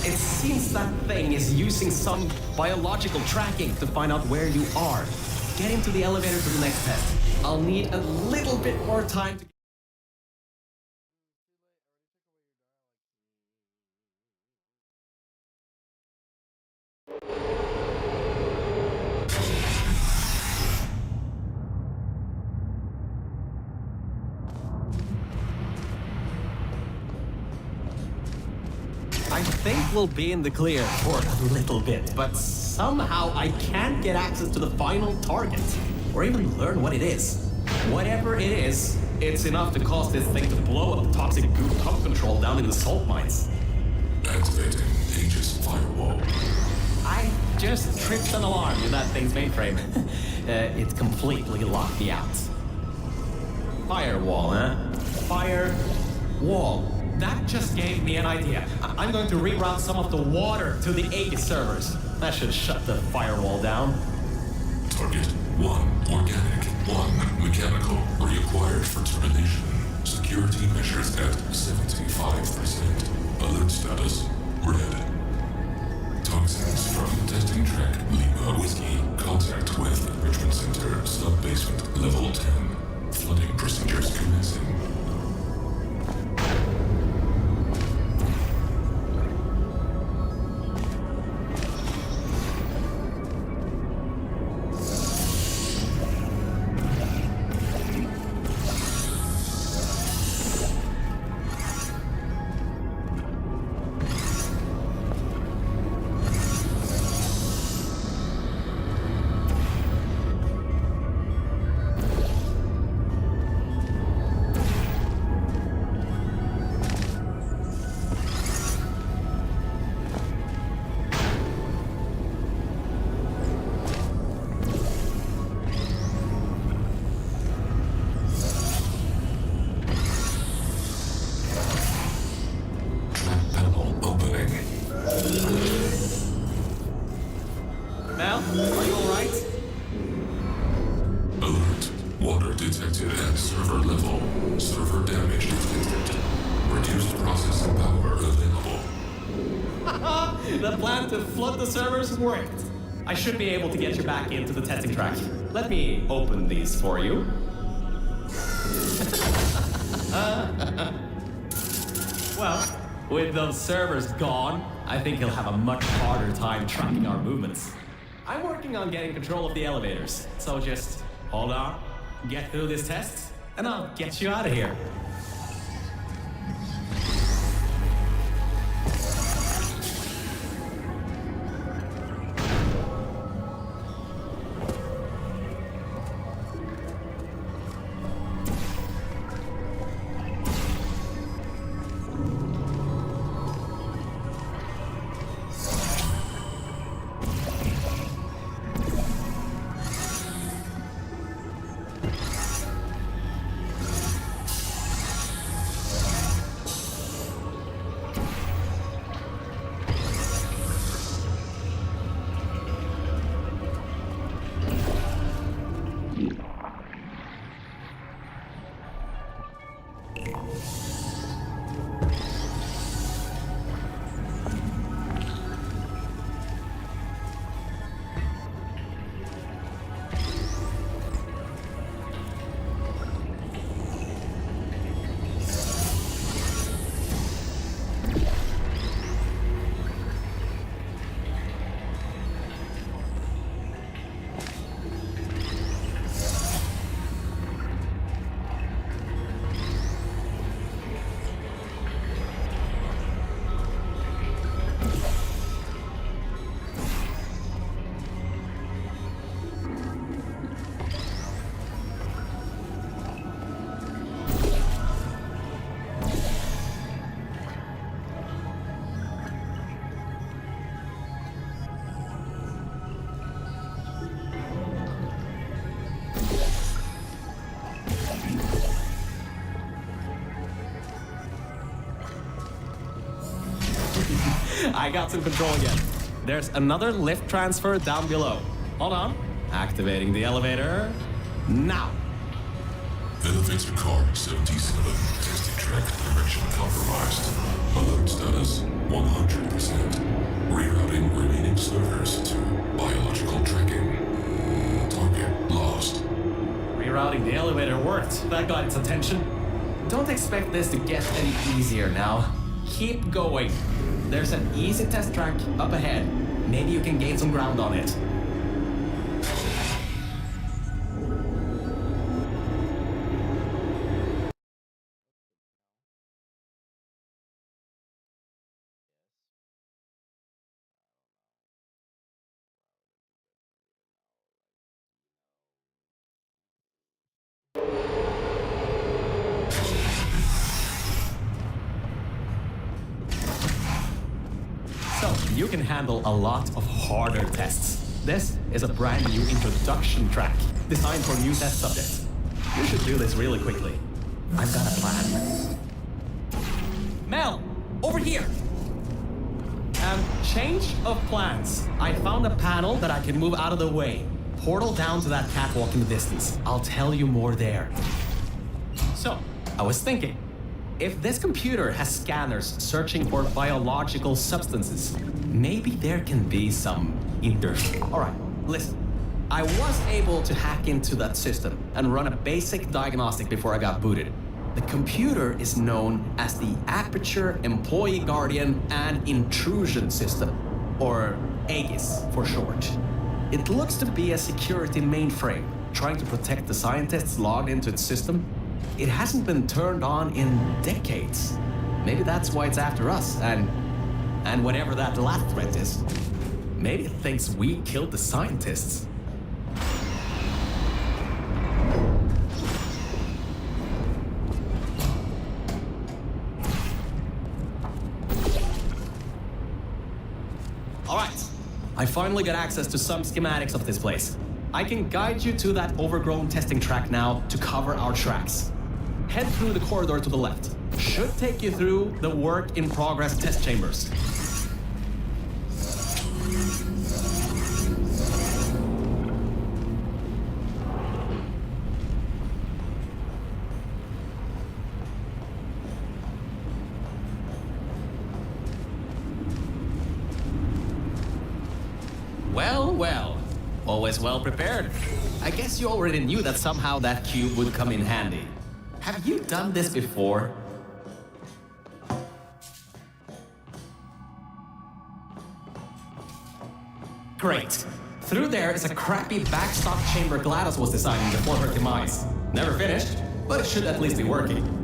It seems that thing is using some biological tracking to find out where you are. Get into the elevator for the next test. I'll need a little bit more time to... I think we'll be in the clear for a little bit, but somehow I can't get access to the final target, or even learn what it is. Whatever it is, it's enough to cause this thing to blow up toxic goo pump control down in the salt mines. Activating Aegis firewall. I just tripped an alarm in that thing's mainframe. It completely locked me out. Firewall, huh? Firewall. That just gave me an idea. I'm going to reroute some of the water to the Aegis servers. That should shut the firewall down. Target 1 organic, 1 mechanical. Reacquired for termination. Security measures at 75%. Alert status red. Toxins from testing track Lima Whiskey. Contact with Enrichment Center sub-basement level 10. Flooding procedures commencing. Mel, are you alright? Alert. Water detected at server level. Server damage detected. Reduced processing power available. The plan to flood the servers worked. I should be able to get you back into the testing track. Let me open these for you. Well, with those servers gone, I think he'll have a much harder time tracking our movements. I'm working on getting control of the elevators, so just hold on, get through this test, and I'll get you out of here. I got some control again. There's another lift transfer down below. Hold on. Activating the elevator. Now. Elevator car 77. Testing track direction compromised. Alert status 100%. Rerouting remaining servers to biological tracking. Target lost. Rerouting the elevator worked. That got its attention. Don't expect this to get any easier now. Keep going. There's an easy test track up ahead. Maybe you can gain some ground on it. So, you can handle a lot of harder tests. This is a brand new introduction track, designed for new test subjects. You should do this really quickly. I've got a plan. Mel, over here! Change of plans. I found a panel that I can move out of the way. Portal down to that catwalk in the distance. I'll tell you more there. So, I was thinking, if this computer has scanners searching for biological substances, maybe there can be some Alright, listen. I was able to hack into that system and run a basic diagnostic before I got booted. The computer is known as the Aperture Employee Guardian and Intrusion System, or AGIS for short. It looks to be a security mainframe trying to protect the scientists logged into its system. It hasn't been turned on in decades. Maybe that's why it's after us, and whatever that last threat is. Maybe it thinks we killed the scientists. All right, I finally got access to some schematics of this place. I can guide you to that overgrown testing track now to cover our tracks. Head through the corridor to the left. Should take you through the work-in-progress test chambers. Well, well. Always well prepared. I guess you already knew that somehow that cube would come in handy. Have you done this before? Great. Through there is a crappy backstop chamber GLaDOS was designing before her demise. Never finished, but it should at least be working.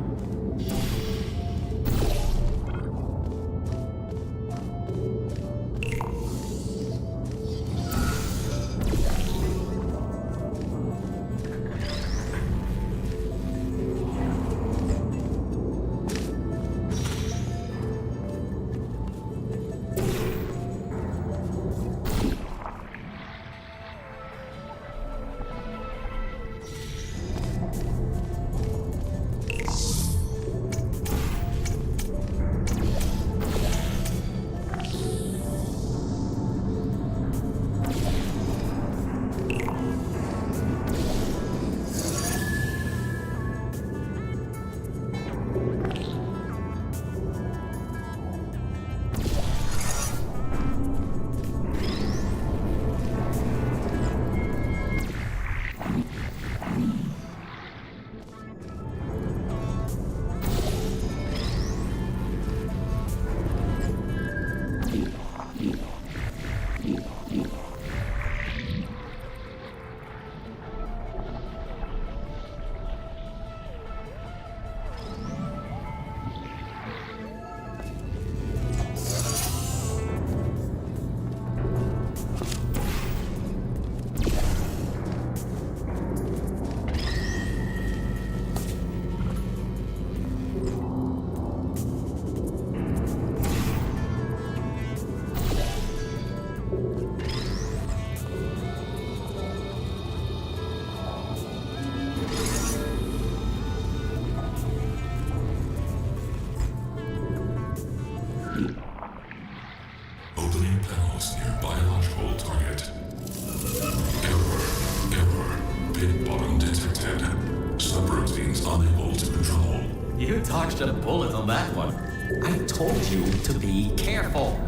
dodged a bullet on that one. I told you to be careful.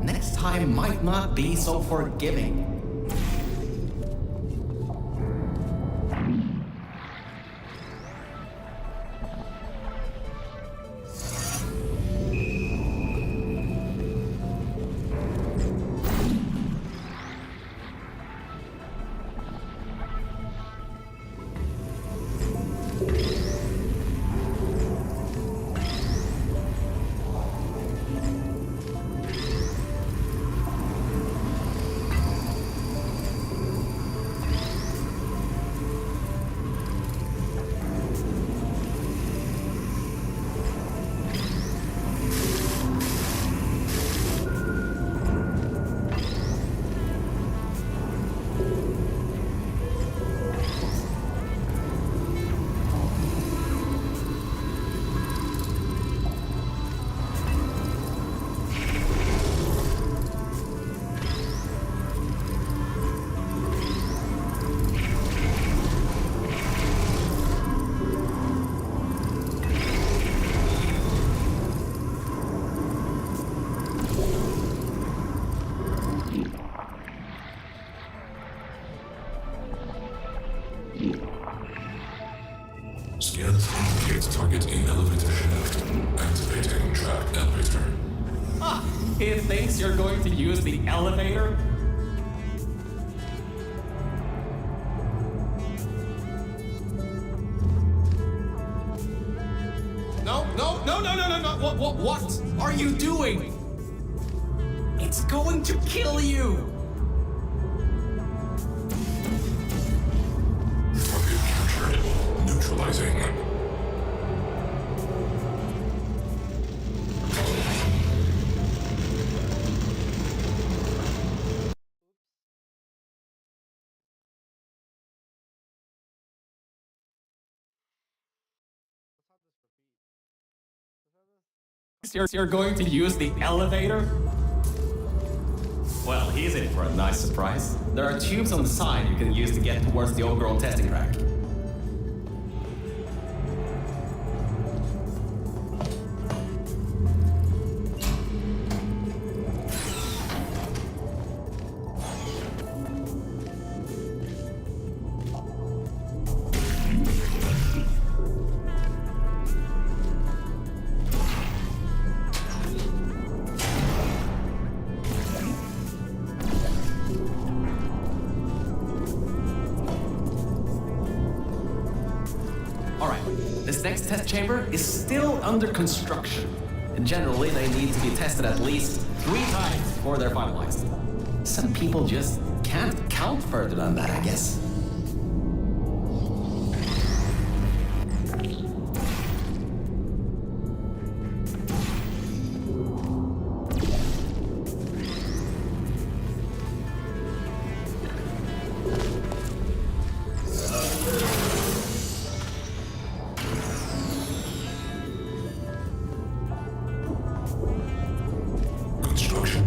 Next time might not be so forgiving. Scans indicate target in elevator shaft. Activating trapped elevator. Ah, he thinks you're going to use the elevator? No. What are you doing? It's going to kill you. Target captured. Neutralizing. You're going to use the elevator? Well, he's in for a nice surprise. There are tubes on the side you can use to get towards the overgrown testing track. This next test chamber is still under construction. And generally, they need to be tested at least 3 times before they're finalized. Some people just can't count further than that, I guess.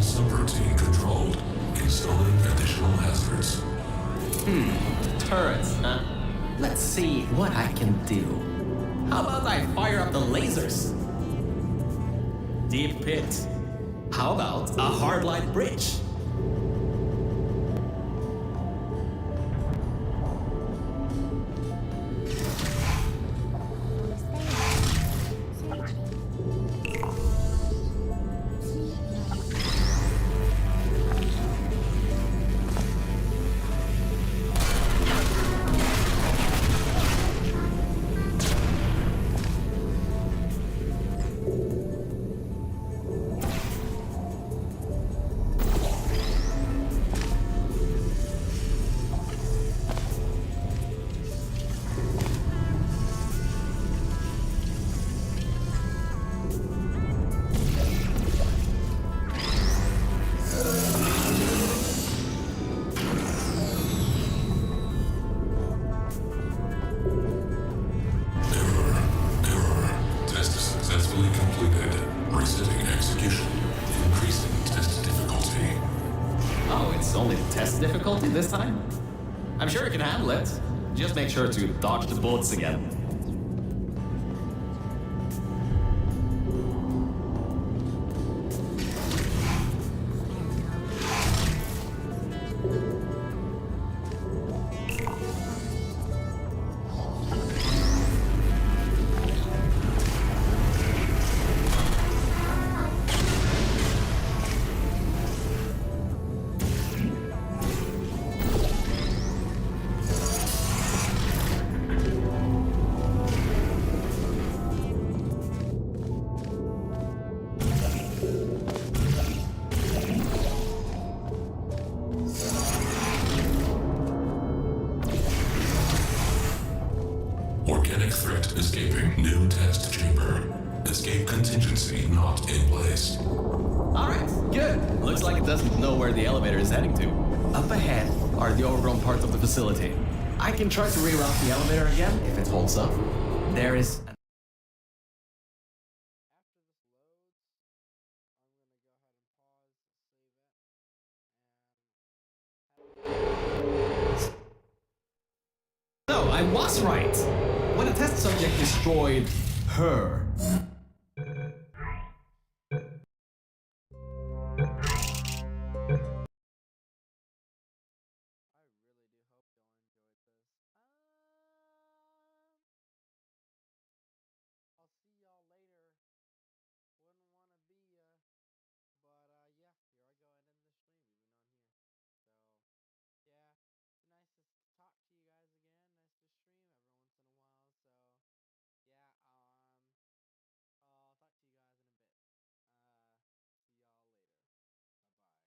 Subroutine controlled. Installing additional hazards. Turrets, huh? Let's see what I can do. How about I fire up the lasers? Deep pit. How about a hardline bridge? Difficulty this time? I'm sure you can handle it. Just make sure to dodge the bullets again. threat escaping. New test chamber. Escape contingency not in place. Alright, good. Looks like it doesn't know where the elevator is heading to. Up ahead are the overgrown parts of the facility. I can try to reroute the elevator again if it holds up. There is an No, I was right. When a test subject destroyed her